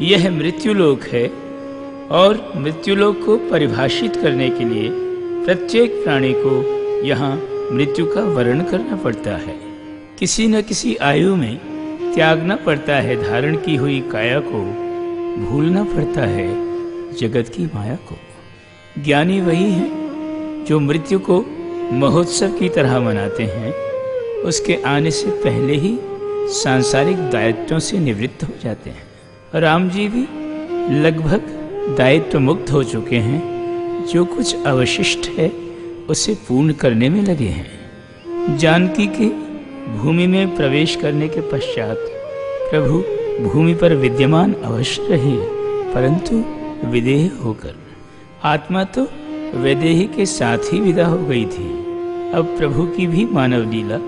यह मृत्युलोक है और मृत्युलोक को परिभाषित करने के लिए प्रत्येक प्राणी को यहाँ मृत्यु का वर्ण करना पड़ता है। किसी न किसी आयु में त्यागना पड़ता है धारण की हुई काया को, भूलना पड़ता है जगत की माया को। ज्ञानी वही हैं जो मृत्यु को महोत्सव की तरह मनाते हैं, उसके आने से पहले ही सांसारिक दायित्वों से निवृत्त हो जाते हैं। राम जी भी लगभग दायित्व मुक्त हो चुके हैं, जो कुछ अवशिष्ट है उसे पूर्ण करने में लगे हैं। जानकी के भूमि में प्रवेश करने के पश्चात प्रभु भूमि पर विद्यमान अवश्य रहे, परंतु विदेह होकर। आत्मा तो वैदेही के साथ ही विदा हो गई थी। अब प्रभु की भी मानव लीला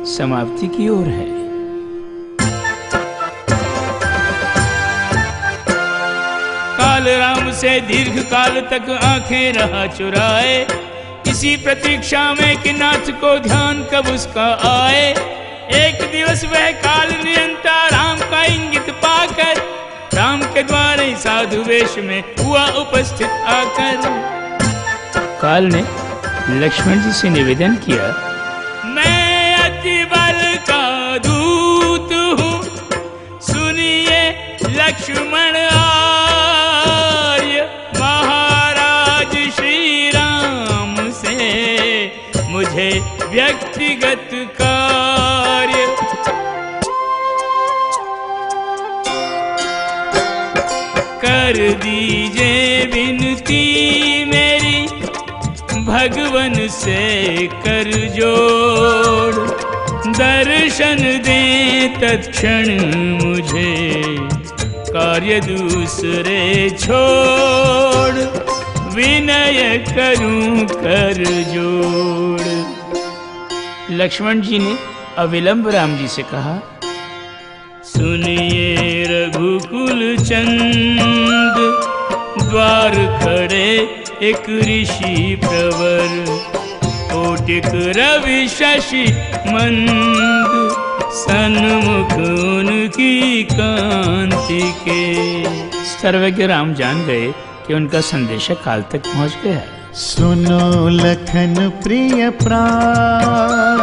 समाप्ति की ओर है। काल राम से दीर्घ काल तक आंखें रहा चुराए, इसी प्रतीक्षा में कि नाथ को ध्यान कब उसका आए। एक दिवस वह काल नियंता राम का इंगित पाकर, राम के द्वारे साधु वेश में हुआ उपस्थित आकर। काल ने लक्ष्मण जी से निवेदन किया, मैं अति बल का दूत हूँ, सुनिए लक्ष्मण आर्य, महाराज श्री राम से मुझे व्यक्तिगत कार्य। कर दीजिए विनती मेरी, भगवन से कर जोड़, दर्शन दे तत्क्षण मुझे, कार्य दूसरे छोड़, विनय करूं कर जोड़। लक्ष्मण जी ने अविलंब राम जी से कहा, सुनिए रघुकुल चंद, द्वार खड़े एक ऋषि प्रवर, कोटिक रवि शशि मंद, सन्मुख उनकी कांति के। सर्वज्ञ राम जान गए कि उनका संदेशा काल तक पहुंच गया है। सुनो लखन प्रिय प्राण,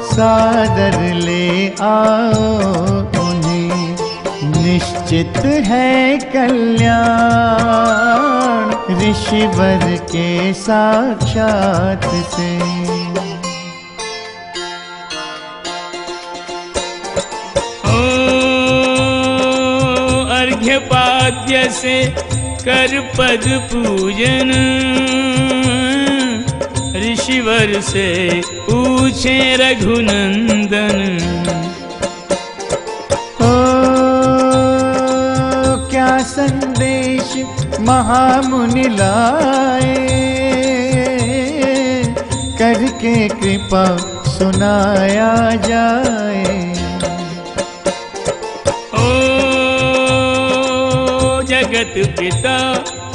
सादर ले आओ उन्हें, निश्चित है कल्याण, ऋषिवर के साक्षात से। ओ अर्घ्यपाद्य से कर पद पूजन, ऋषिवर से पूछे रघुनंदन। ओ क्या संदेश महामुनि लाए, करके कृपा सुनाया जाए। ओ जगत पिता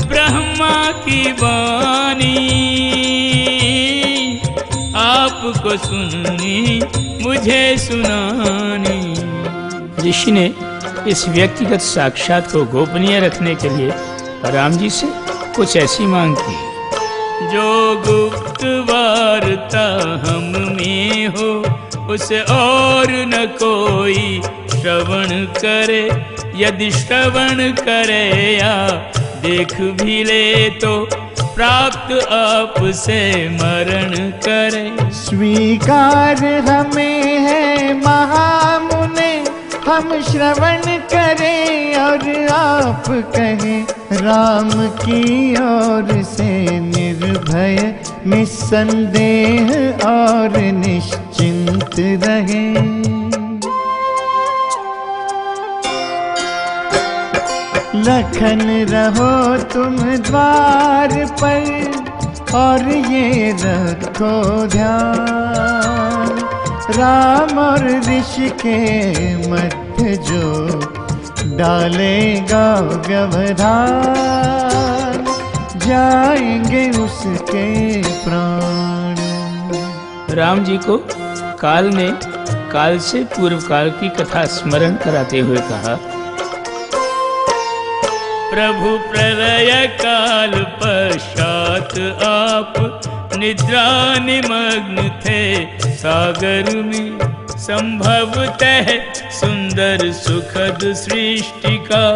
ब्रह्मा की वाणी, आपको सुननी मुझे सुनानी। ऋषि ने इस व्यक्तिगत साक्षात को गोपनीय रखने के लिए राम जी से कुछ ऐसी मांग की, जो गुप्त वार्ता हम में हो, उसे और न कोई श्रवण करे, यदि श्रवण करे या देख भी ले तो प्राप्त आपसे मरण करे। स्वीकार हमें है महामुने, हम श्रवण करें और आप कहें राम की ओर से, निर्भय निस्संदेह और निश्चिंत रहें। लखन रहो तुम द्वार पर और ये रखो ध्यान, राम और ऋषि के मध्य जो डालेगा व्यवधान, जाएंगे उसके प्राण। राम जी को काल ने काल से पूर्व काल की कथा स्मरण कराते हुए कहा, प्रभु प्रलय काल पश्चात आप निद्रा निमग्न थे सागर में। संभवतः सुंदर सुखद सृष्टि का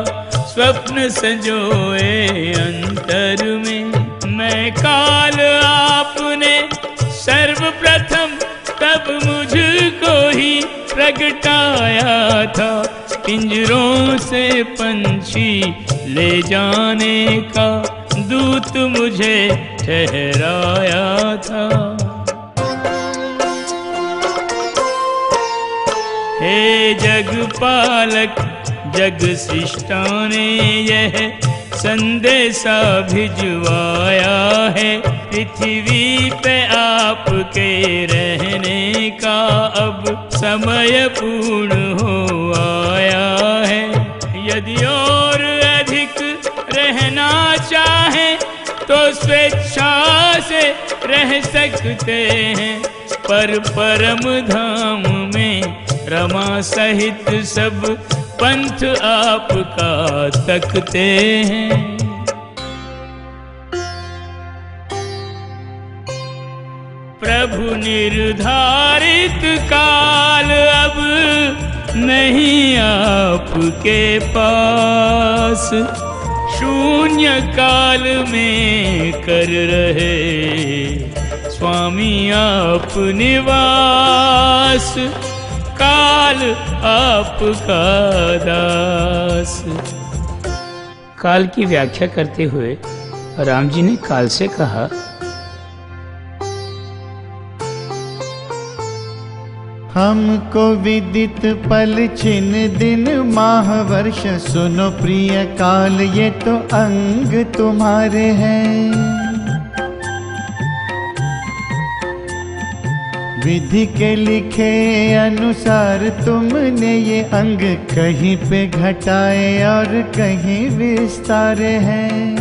स्वप्न संजोए अंतर में। मैं काल आपने सर्वप्रथम तब मुझको ही प्रगटाया था, पिंजरों से पंछी ले जाने का दूत मुझे ठहराया था। हे जगपालक जग सृष्टा ने यह संदेशा भिजवाया है, पृथ्वी पे आपके रहने का अब समय पूर्ण हो आया है। यदि और अधिक रहना चाहें तो स्वेच्छा से रह सकते हैं, पर परम धाम में रमा सहित सब पंथ आपका तकते हैं। प्रभु निर्धारित काल अब नहीं आपके पास, शून्य काल में कर रहे स्वामी आप निवास, काल आपका दास। काल की व्याख्या करते हुए राम जी ने काल से कहा, हमको विदित पल छिन्न दिन माह वर्ष, सुनो प्रिय काल ये तो अंग तुम्हारे हैं। विधि के लिखे अनुसार तुमने ये अंग कहीं पे घटाए और कहीं विस्तारे हैं।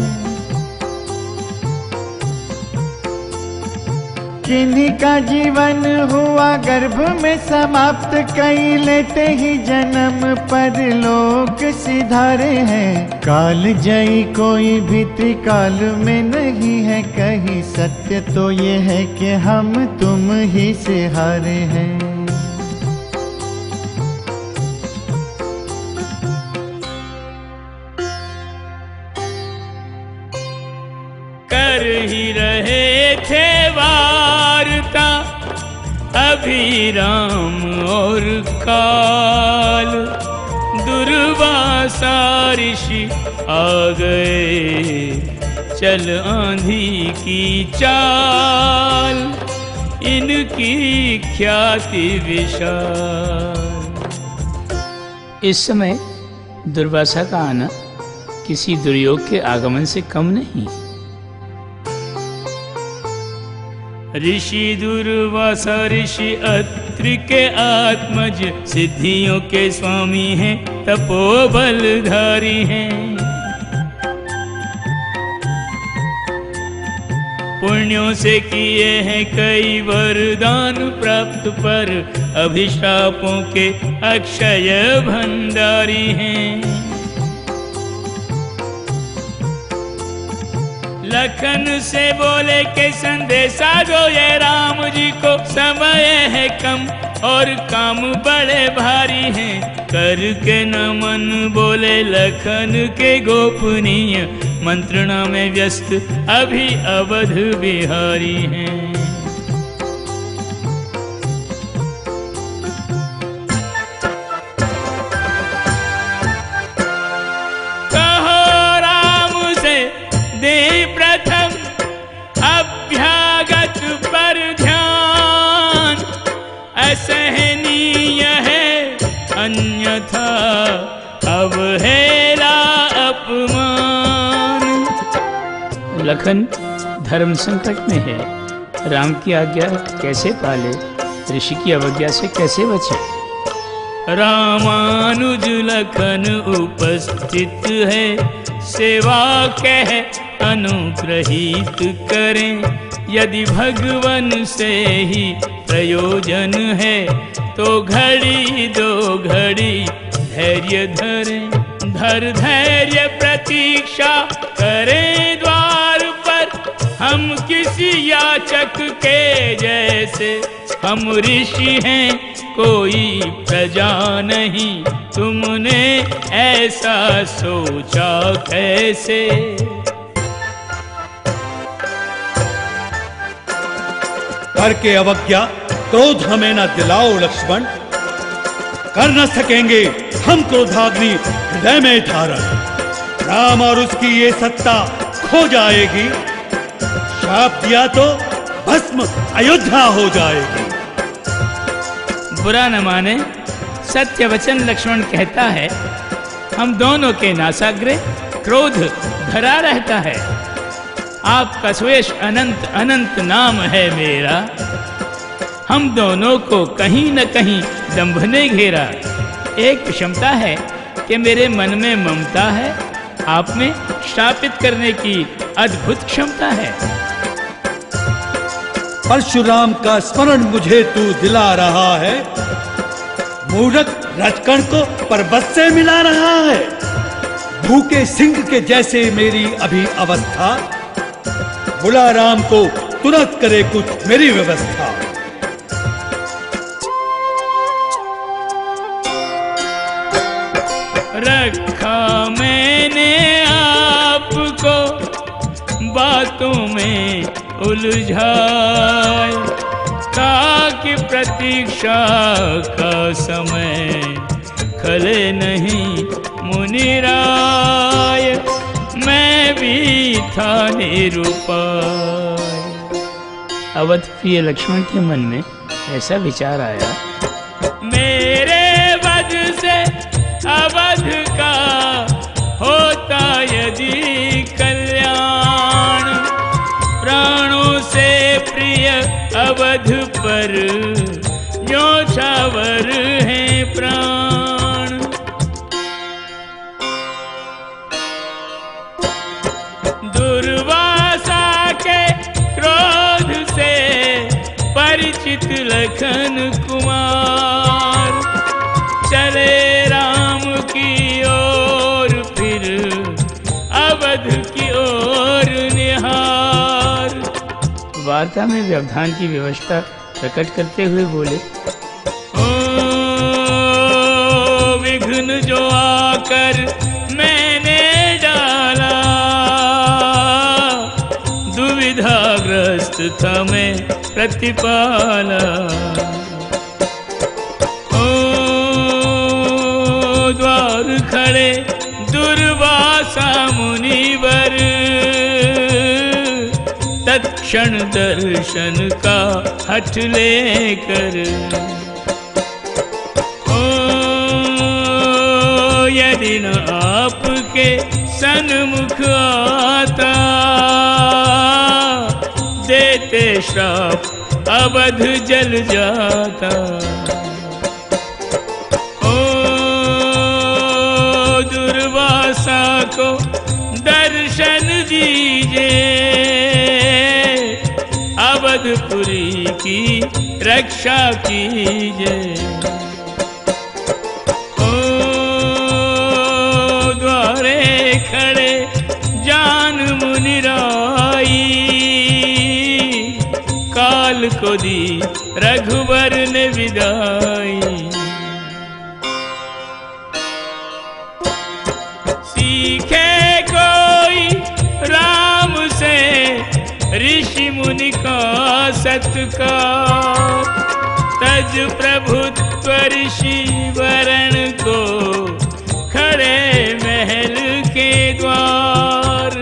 किन्हीं का जीवन हुआ गर्भ में समाप्त, कई लेते ही जन्म पर लोक सिधारे हैं। काल जयी कोई भी त्रिकाल में नहीं है, कहीं सत्य तो ये है कि हम तुम ही से हारे हैं। कर ही रहे थे वार्ता अभी राम और काल, दुर्वासा ऋषि आ गए चल आंधी की चाल, इनकी ख्याति विशाल। इस समय दुर्वासा का आना किसी दुर्योग के आगमन से कम नहीं। ऋषि दुर्वासा ऋषि अत्रि के आत्मज, सिद्धियों के स्वामी हैं तपोबलधारी हैं। पुण्यों से किए हैं कई वरदान प्राप्त, पर अभिशापों के अक्षय भंडारी हैं। लखन से बोले के संदेशा दो ये राम जी को, समय है कम और काम बड़े भारी हैं। करके नमन बोले लखन के गोपनीय, मंत्रणा में व्यस्त अभी अवध बिहारी हैं। प्रथम अभ्यागत पर ध्यान, असहनीय है अन्यथा अवहेला अपमान। लखन धर्म संकट में है, राम की आज्ञा कैसे पाले, ऋषि की अवज्ञा से कैसे बचे। रामानुज लखन उपस्थित है, सेवा कह अनुग्रहित करें। यदि भगवन से ही प्रयोजन है तो घड़ी दो घड़ी धैर्य धरें। धर धैर्य प्रतीक्षा करें द्वार पर, हम किसी याचक के जैसे। हम ऋषि हैं कोई प्रजा नहीं, तुमने ऐसा सोचा कैसे। करके अवज्ञा क्रोध हमें न दिलाओ लक्ष्मण, कर न सकेंगे हम क्रोधाग्नि हृदय में धारण। राम और उसकी ये सत्ता खो जाएगी, शाप दिया तो भस्म अयोध्या हो जाएगी। बुरा न माने, सत्य वचन लक्ष्मण कहता है। हम दोनों के नासाग्रह क्रोध भरा रहता है। आपका स्वेश अनंत अनंत नाम है मेरा। हम दोनों को कहीं न कहीं दंभ ने घेरा। एक विषमता है कि मेरे मन में ममता है, आप में शापित करने की अद्भुत क्षमता है। परशुराम का स्मरण मुझे तू दिला रहा है, मूढ़क राजकण को पर्वत से मिला रहा है। भूखे सिंह के जैसे मेरी अभी अवस्था, बुला राम को तुरंत करे कुछ मेरी व्यवस्था। रखा मैंने आपको बातों में उलझाए, ताकि प्रतीक्षा का समय खले नहीं मुनिराय। मैं भी था निरुपाय। अवध प्रिय लक्ष्मण के मन में ऐसा विचार आया, मेरे वध से अवध का होता यदि कल्याण, प्राणों से प्रिय अवध पर न्योछावर है प्राण। दुर्वासा के क्रोध से परिचित लखन कुमार, चले राम की ओर फिर अवध की ओर निहार। वार्ता में व्यवधान की व्यवस्था प्रकट करते हुए बोले, ओ विघ्न जो आकर मैंने डाला, दुविधाग्रस्त था मैं प्रतिपाला। द्वार खड़े दुर्वासा मुनिवर, तत्क्षण दर्शन का हठ लेकर। ओ यदि न आपके सन्मुख आता, देते श्राप अवध जल जाता। दुर्वासा को दर्शन दीजिए, अवधपुरी की रक्षा कीजिए। ओ द्वारे खड़े जान मुनिराई, काल को दी रघुवर ने विदाई। सीखे कोई राम से ऋषि मुनि का सत्कार, तज प्रभुत्व ऋषि वरण को खड़े महल के द्वार।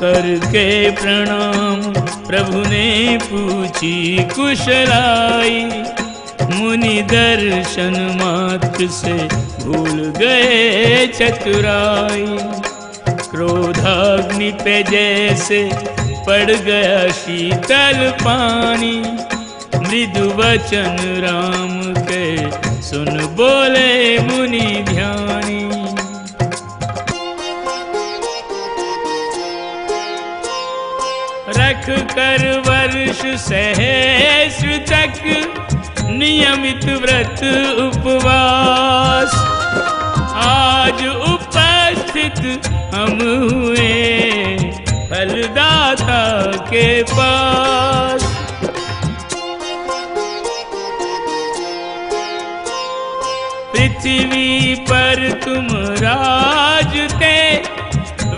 करके प्रणाम प्रभु ने पूछी कुशलाई, मुनि दर्शन मात्र से भूल गए चतुराई। क्रोधाग्नि पे जैसे पड़ गया शीतल पानी, मृदु वचन राम के सुन बोले मुनि ध्यानी। रख कर वर्ष सहस्र तक नियमित व्रत उपवास। आज उपस्थित हम हुए फलदाता के पास। पृथ्वी पर तुम राजते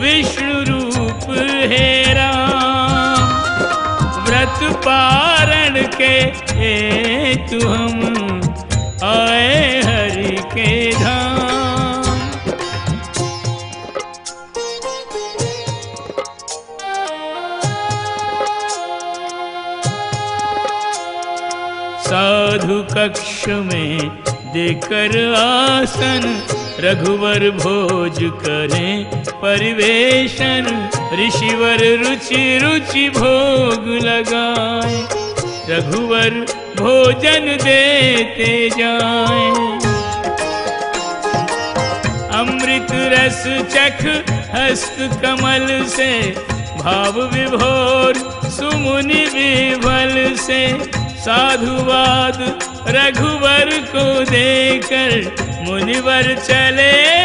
विष्णु रूप है राम। व्रत पारण के हेतु हम आए हरि के धाम। साधु कक्ष में देकर आसन रघुवर भोज करें परिवेशन। ऋषिवर रुचि रुचि भोग लगाए रघुवर भोजन देते जाए। अमृत रस चख हस्त कमल से भाव विभोर सुमुनि विभल से। साधुवाद रघुवर को देकर मुनिवर चले